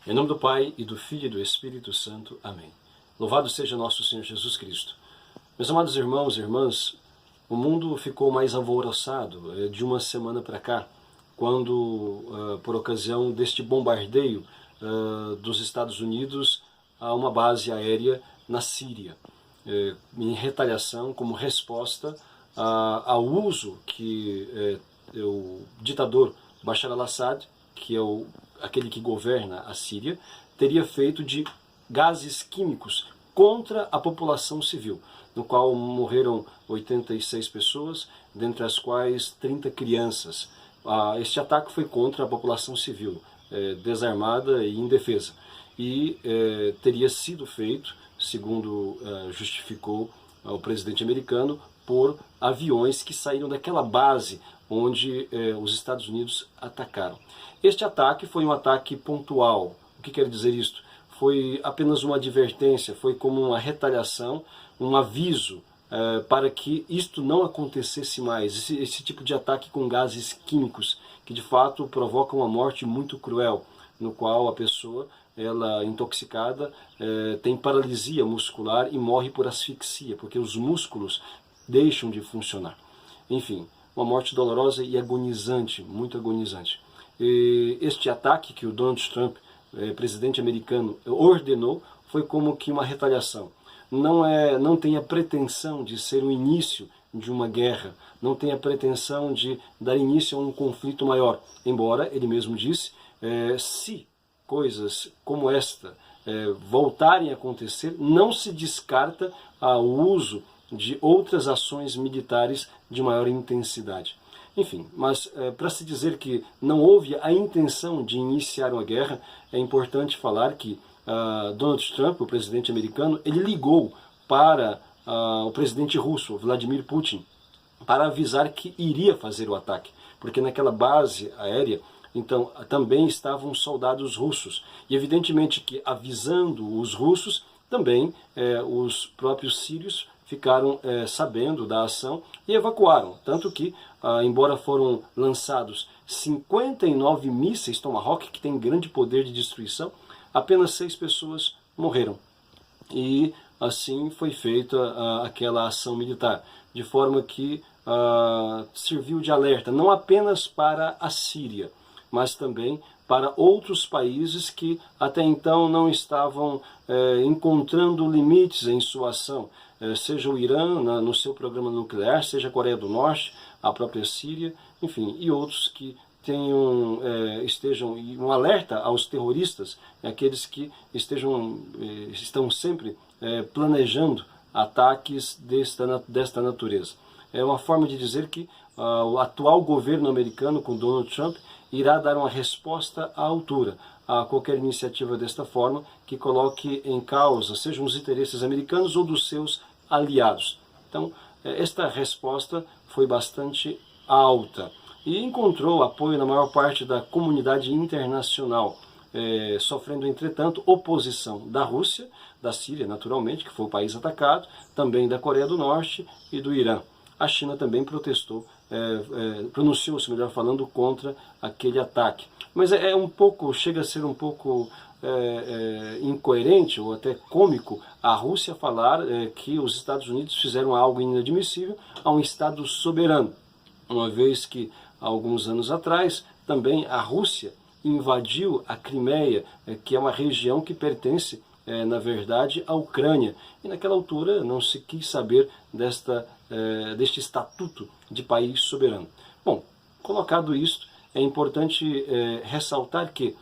Em nome do Pai, e do Filho e do Espírito Santo. Amém. Louvado seja nosso Senhor Jesus Cristo. Meus amados irmãos e irmãs, o mundo ficou mais alvoroçado de uma semana para cá, quando, por ocasião deste bombardeio dos Estados Unidos a uma base aérea na Síria, em retaliação, como resposta ao uso que o ditador Bashar al-Assad, que é aquele que governa a Síria, teria feito de gases químicos contra a população civil, no qual morreram 86 pessoas, dentre as quais 30 crianças. Este ataque foi contra a população civil, desarmada e indefesa, e teria sido feito, segundo justificou o presidente americano, por aviões que saíram daquela base onde os Estados Unidos atacaram. Este ataque foi um ataque pontual. O que quer dizer isto? Foi apenas uma advertência, foi como uma retaliação, um aviso para que isto não acontecesse mais. Esse tipo de ataque com gases químicos, que de fato provocam uma morte muito cruel, no qual a pessoa, ela intoxicada, tem paralisia muscular e morre por asfixia, porque os músculos deixam de funcionar. Enfim, uma morte dolorosa e agonizante, muito agonizante. Este ataque que o Donald Trump, presidente americano, ordenou, foi como que uma retaliação. Não tem a pretensão de ser o início de uma guerra, não tem a pretensão de dar início a um conflito maior, embora ele mesmo disse, se coisas como esta voltarem a acontecer, não se descarta o uso de outras ações militares de maior intensidade. Enfim, mas para se dizer que não houve a intenção de iniciar uma guerra, é importante falar que Donald Trump, o presidente americano, ele ligou para o presidente russo, Vladimir Putin, para avisar que iria fazer o ataque, porque naquela base aérea, então, também estavam soldados russos, e evidentemente que avisando os russos, também os próprios sírios ficaram sabendo da ação e evacuaram. Tanto que, embora foram lançados 59 mísseis Tomahawk, que tem grande poder de destruição, apenas 6 pessoas morreram. E assim foi feita aquela ação militar, de forma que serviu de alerta, não apenas para a Síria, mas também para outros países que até então não estavam encontrando limites em sua ação, seja o Irã no seu programa nuclear, seja a Coreia do Norte, a própria Síria, enfim, e outros que estejam um alerta aos terroristas, aqueles que estão sempre planejando ataques desta natureza. É uma forma de dizer que o atual governo americano, com Donald Trump, irá dar uma resposta à altura a qualquer iniciativa desta forma que coloque em causa, sejam os interesses americanos ou dos seus aliados. Então, esta resposta foi bastante alta e encontrou apoio na maior parte da comunidade internacional, sofrendo, entretanto, oposição da Rússia, da Síria, naturalmente, que foi o país atacado, também da Coreia do Norte e do Irã. A China também protestou, pronunciou-se, melhor falando, contra aquele ataque. Mas chega a ser um pouco incoerente ou até cômico a Rússia falar que os Estados Unidos fizeram algo inadmissível a um Estado soberano, uma vez que, há alguns anos atrás, também a Rússia invadiu a Crimeia, que é uma região que pertence, na verdade, à Ucrânia. E naquela altura não se quis saber deste estatuto de país soberano. Bom, colocado isto, é importante ressaltar que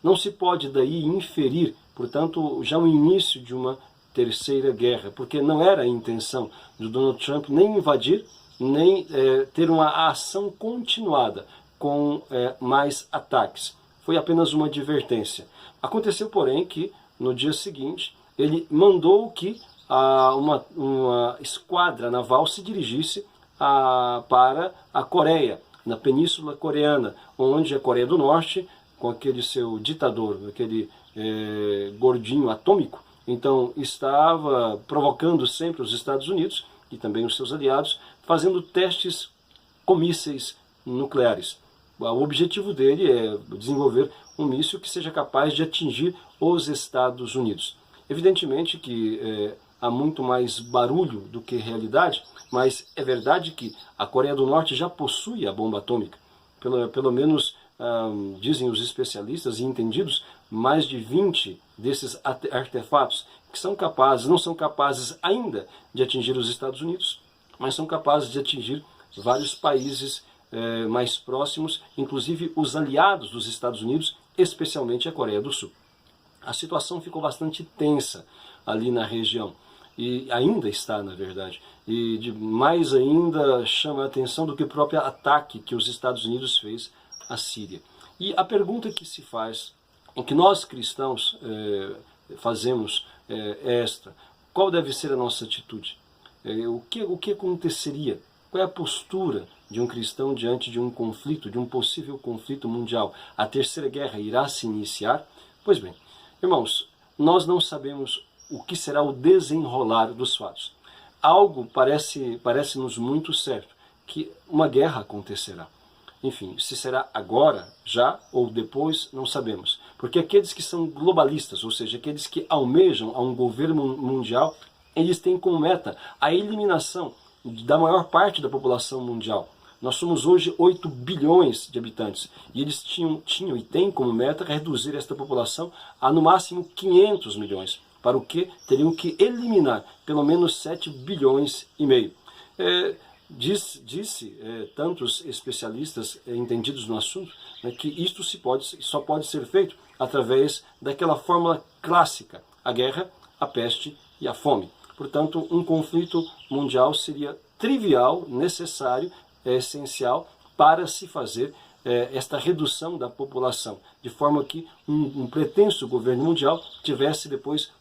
não se pode daí inferir, portanto, já o início de uma terceira guerra, porque não era a intenção do Donald Trump nem invadir, nem ter uma ação continuada com mais ataques. Foi apenas uma advertência. Aconteceu, porém, que no dia seguinte ele mandou que uma esquadra naval se dirigisse para a Coreia, na Península Coreana, onde a Coreia do Norte, com aquele seu ditador, aquele gordinho atômico, então estava provocando sempre os Estados Unidos e também os seus aliados, fazendo testes com mísseis nucleares. O objetivo dele é desenvolver um míssil que seja capaz de atingir os Estados Unidos. Evidentemente que há muito mais barulho do que realidade, mas é verdade que a Coreia do Norte já possui a bomba atômica. Pelo menos, dizem os especialistas e entendidos, mais de 20 desses artefatos que não são capazes ainda de atingir os Estados Unidos, mas são capazes de atingir vários países mais próximos, inclusive os aliados dos Estados Unidos, especialmente a Coreia do Sul. A situação ficou bastante tensa ali na região, e ainda está, na verdade, e mais ainda chama a atenção do que o próprio ataque que os Estados Unidos fez à Síria. E a pergunta que se faz, em que nós cristãos fazemos, é esta: qual deve ser a nossa atitude? O que aconteceria? Qual é a postura de um cristão diante de um conflito, de um possível conflito mundial? A terceira guerra irá se iniciar? Pois bem, irmãos, nós não sabemos o que será o desenrolar dos fatos. Algo parece-nos muito certo, que uma guerra acontecerá. Enfim, se será agora, já ou depois, não sabemos. Porque aqueles que são globalistas, ou seja, aqueles que almejam a um governo mundial, eles têm como meta a eliminação da maior parte da população mundial. Nós somos hoje 8 bilhões de habitantes, e eles tinham e têm como meta reduzir esta população a no máximo 500 milhões, para o que teriam que eliminar pelo menos 7 bilhões e meio. Disse tantos especialistas entendidos no assunto, né, que isto só pode ser feito através daquela fórmula clássica: a guerra, a peste e a fome. Portanto, um conflito mundial seria trivial, necessário, essencial para se fazer esta redução da população, de forma que um pretenso governo mundial tivesse depois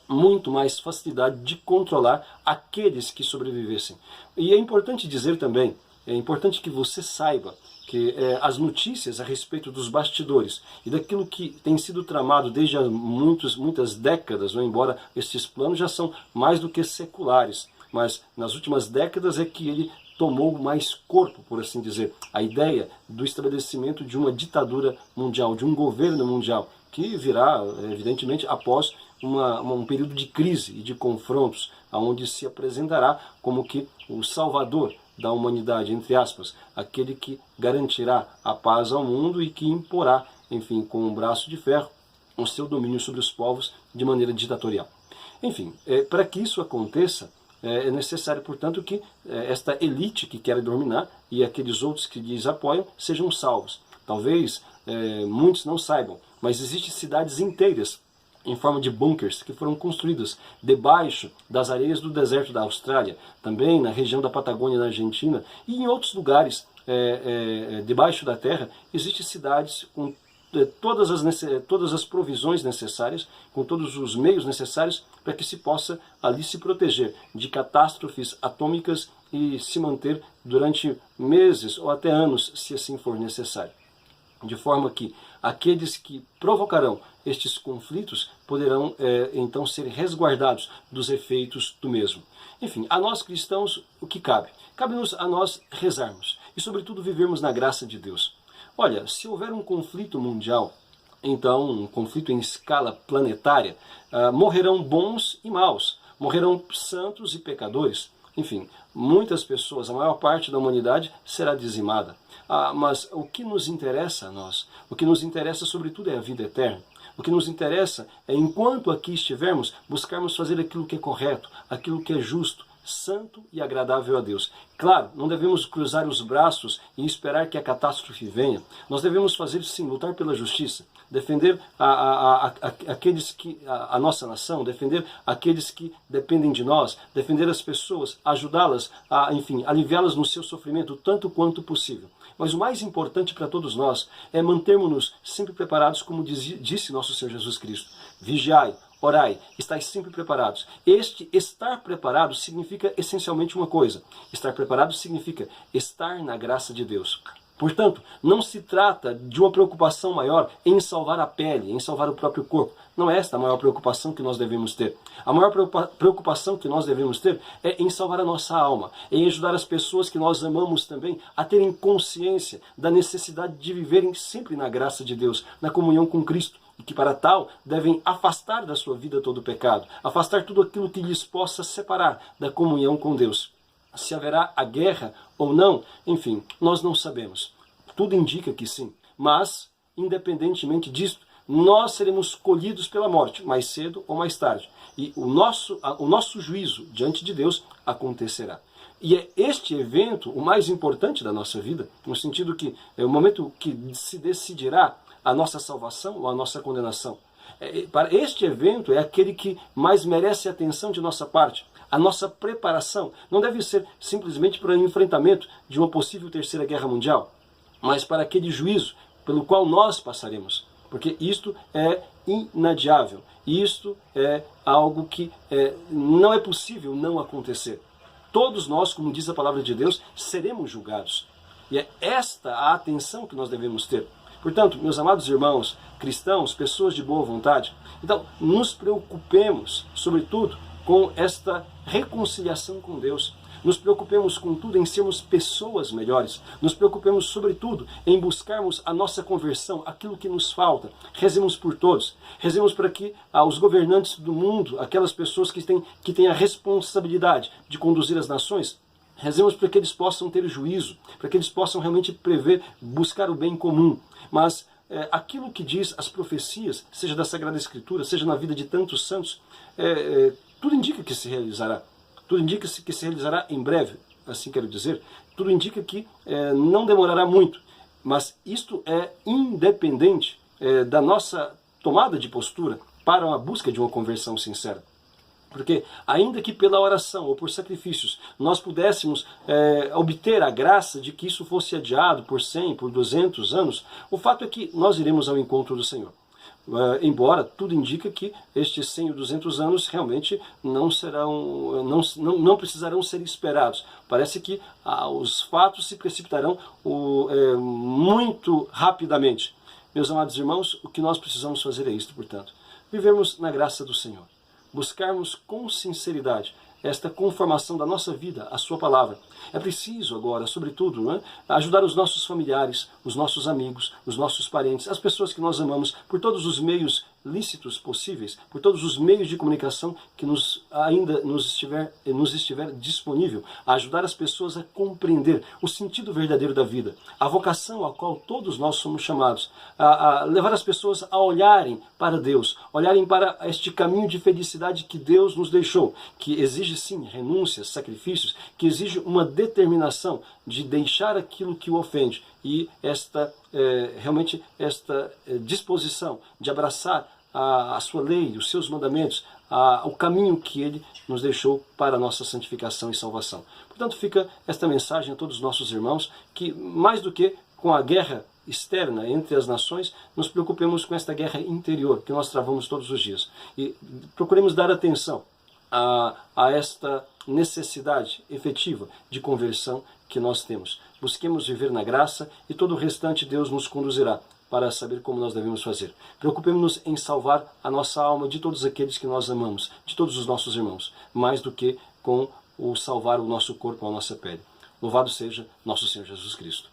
muito mais facilidade de controlar aqueles que sobrevivessem. E é importante dizer também, é importante que você saiba que as notícias a respeito dos bastidores e daquilo que tem sido tramado desde há muitas décadas, embora estes planos já são mais do que seculares, mas nas últimas décadas é que ele tomou mais corpo, por assim dizer, a ideia do estabelecimento de uma ditadura mundial, de um governo mundial, que virá, evidentemente, após um período de crise e de confrontos, onde se apresentará como que o salvador da humanidade, entre aspas, aquele que garantirá a paz ao mundo e que imporá, enfim, com um braço de ferro, o seu domínio sobre os povos de maneira ditatorial. Enfim, para que isso aconteça, é necessário, portanto, que esta elite que quer dominar e aqueles outros que lhes apoiam sejam salvos. Talvez muitos não saibam, mas existem cidades inteiras em forma de bunkers que foram construídas debaixo das areias do deserto da Austrália, também na região da Patagônia, na Argentina, e em outros lugares debaixo da terra. Existem cidades com todas as provisões necessárias, com todos os meios necessários para que se possa ali se proteger de catástrofes atômicas e se manter durante meses ou até anos, se assim for necessário. De forma que aqueles que provocarão estes conflitos poderão então ser resguardados dos efeitos do mesmo. Enfim, a nós cristãos, o que cabe? Cabe-nos a nós rezarmos e, sobretudo, vivermos na graça de Deus. Olha, se houver um conflito mundial, então um conflito em escala planetária, morrerão bons e maus, morrerão santos e pecadores. Enfim, muitas pessoas, a maior parte da humanidade será dizimada. Mas o que nos interessa a nós? O que nos interessa, sobretudo, é a vida eterna. O que nos interessa é, enquanto aqui estivermos, buscarmos fazer aquilo que é correto, aquilo que é justo, santo e agradável a Deus. Claro, não devemos cruzar os braços e esperar que a catástrofe venha. Nós devemos fazer, sim, lutar pela justiça, defender aqueles que a nossa nação, defender aqueles que dependem de nós, defender as pessoas, ajudá-las, enfim, aliviá-las no seu sofrimento tanto quanto possível. Mas o mais importante para todos nós é mantermos-nos sempre preparados, como disse nosso Senhor Jesus Cristo. Vigiai, orai, estáis sempre preparados. Este estar preparado significa essencialmente uma coisa. Estar preparado significa estar na graça de Deus. Portanto, não se trata de uma preocupação maior em salvar a pele, em salvar o próprio corpo. Não é esta a maior preocupação que nós devemos ter. A maior preocupação que nós devemos ter é em salvar a nossa alma, em ajudar as pessoas que nós amamos também a terem consciência da necessidade de viverem sempre na graça de Deus, na comunhão com Cristo, e que para tal devem afastar da sua vida todo o pecado, afastar tudo aquilo que lhes possa separar da comunhão com Deus. Se haverá a guerra ou não, enfim, nós não sabemos. Tudo indica que sim, mas, independentemente disto, nós seremos colhidos pela morte, mais cedo ou mais tarde. E o nosso juízo diante de Deus acontecerá. E é este evento o mais importante da nossa vida, no sentido que é o momento que se decidirá a nossa salvação ou a nossa condenação. Para este evento é aquele que mais merece atenção de nossa parte. A nossa preparação não deve ser simplesmente para o enfrentamento de uma possível terceira guerra mundial, mas para aquele juízo pelo qual nós passaremos. Porque isto é inadiável. Isto é algo que não é possível não acontecer. Todos nós, como diz a palavra de Deus, seremos julgados. E é esta a atenção que nós devemos ter. Portanto, meus amados irmãos, cristãos, pessoas de boa vontade, então nos preocupemos, sobretudo, com esta reconciliação com Deus. Nos preocupemos, contudo, em sermos pessoas melhores. Nos preocupemos, sobretudo, em buscarmos a nossa conversão, aquilo que nos falta. Rezemos por todos. Rezemos para que os governantes do mundo, aquelas pessoas que têm a responsabilidade de conduzir as nações, rezemos para que eles possam ter juízo, para que eles possam realmente prever, buscar o bem comum. Mas aquilo que diz as profecias, seja da Sagrada Escritura, seja na vida de tantos santos, tudo indica que se realizará. Tudo indica que se realizará em breve, assim quero dizer. Tudo indica que não demorará muito. Mas isto é independente da nossa tomada de postura para a busca de uma conversão sincera. Porque, ainda que pela oração ou por sacrifícios nós pudéssemos obter a graça de que isso fosse adiado por 100, por 200 anos, o fato é que nós iremos ao encontro do Senhor. Embora tudo indica que estes 100 ou 200 anos realmente não precisarão ser esperados. Parece que os fatos se precipitarão muito rapidamente. Meus amados irmãos, o que nós precisamos fazer é isto, portanto. Vivermos na graça do Senhor. Buscarmos com sinceridade esta conformação da nossa vida, a sua palavra. É preciso agora, sobretudo, ajudar os nossos familiares, os nossos amigos, os nossos parentes, as pessoas que nós amamos, por todos os meios lícitos possíveis, por todos os meios de comunicação que ainda nos estiver disponível, a ajudar as pessoas a compreender o sentido verdadeiro da vida, a vocação a qual todos nós somos chamados, a levar as pessoas a olharem para Deus, olharem para este caminho de felicidade que Deus nos deixou, que exige sim renúncias, sacrifícios, que exige uma determinação de deixar aquilo que o ofende e realmente esta disposição de abraçar a sua lei, os seus mandamentos, o caminho que Ele nos deixou para a nossa santificação e salvação. Portanto, fica esta mensagem a todos os nossos irmãos, que mais do que com a guerra externa entre as nações, nos preocupemos com esta guerra interior que nós travamos todos os dias. E procuremos dar atenção a esta necessidade efetiva de conversão que nós temos. Busquemos viver na graça e todo o restante Deus nos conduzirá para saber como nós devemos fazer. Preocupemos-nos em salvar a nossa alma de todos aqueles que nós amamos, de todos os nossos irmãos, mais do que com o salvar o nosso corpo, a nossa pele. Louvado seja nosso Senhor Jesus Cristo.